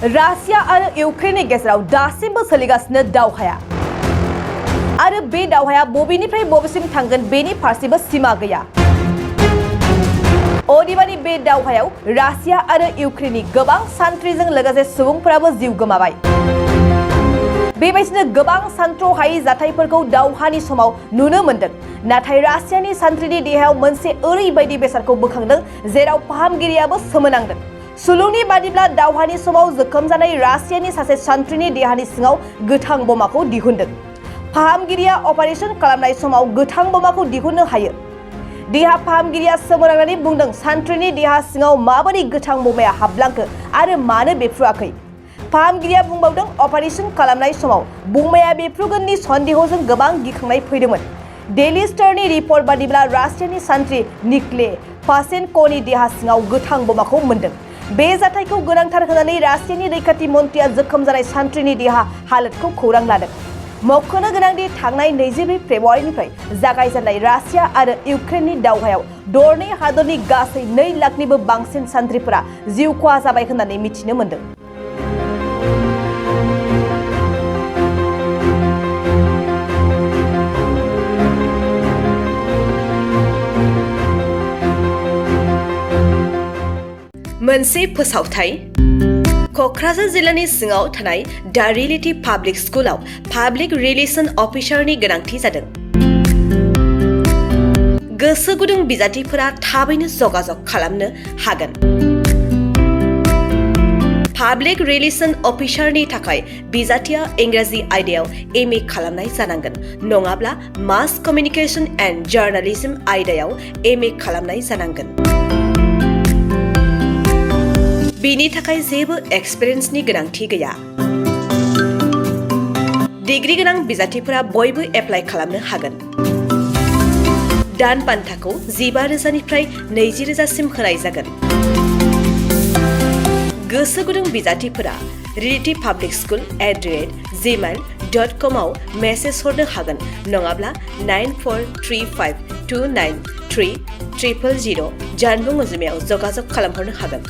Russia आरो इउक्रेननि गेजेराव दासिमबो सोलिगासिनो दावहाया आरो बे दावहाया बबेनिफ्राय बबेसिम थांगोन बेनि फारसेबो सिमा गैया। अदेबानि बे दावहायाव रासिया आरो इउक्रेननि गोबां सान्थ्रिजों लोगोसे सुबुंफोराबो जिउ गोमाबाय। बेबायदिनो गोबां सानथ्र'हायै जाथायफोरखौ दावहानि समाव नुनो मोन्दों। नाथाय रासियानि सान्थ्रिनि देहायाव मोनसे ओरैबायदि बेसादखौ बोखांदों जेराव फाहामगिरियाबो सोमोनांदों। सुलुंनि बादिब्ला दावहानि समाव जोखोम जानाय रासियानि सासे सान्थ्रिनि देहानि सिङाव गोथां बमाखौ दिहुनदों। फाहामगिरिया अपारेशन खालामनाय समाव गोथां बमाखौ दिहुननो हायो। देहा फाहामगिरिया सोमोनांनानै बुंदों, सान्थ्रिनि देहा सिङाव माबोरै गोथां बमाया हाबलांखो आरो मानो बेफ्रुआखै। फाहामगिरिया बुंबावदों, अपारेशन खालामनाय समाव बमाया बेफ्रुगोननि सन्देहजों गोबां गिखांनाय फैदोंमोन। डेली स्टारनि रिपर्ट बादिब्ला रासियानि सान्थ्रि निकले पासेनक'नि देहा सिङाव गोथां बमाखौ मोन्दों। बे जाथायखौ गोनांथार होनानै रासियानि रैखाथि मन्थ्रिया जोखोम जानाय सान्थ्रिनि देहा हालोदखौ खौरां लादों। मख'नो गोनांदि थांनाय 22 फेब्रुआरिनिफ्राय जागायजेननाय रासिया आरो इउक्रेननि दावहायाव दरनै हादरनि गासै 2 लाखनिबो बांसिन सान्थ्रिफोरा जिउ खहा जाबाय होननानै मिथिनो मोन्दों। मोनसे फोसावथाय क'क्राझार जिल्लानि सिङाव थानाय दा रियेलिटी पाब्लिक स्कुलाव पाब्लिक रिलेशन अफिसारनि गोनांथि जादों। गोसो गुदुं बिजाथिफोरा थाबैनो जगाजग खालामनो हागोन। पाब्लिक रिलेशन अफिसारनि थाखाय बिजाथिया इंराजि आयदायाव MA खालामनाय जानांगोन, नङाब्ला मास कमिउनिकेशन एन्ड जार्नालिज्म आयदायाव MA खालामनाय जानांगोन। बिनि थाखाय जेबो एक्सपिरियेन्सनि गोनांथि गैया। डिग्री गोनां बिजाथिफोरा बयबो एप्लाइ खालामनो हागोन। दान बान्थाखौ 15,000निफ्राय 20,000सिम होनाय जागोन। गोसो गुदुं बिजाथिफोरा realitypublicschool@gmail.com आव मेसेज हरनो हागोन, नङाब्ला 9435293000 जानबुं अनजिमायाव जगाजग खालामहरनो हागोन।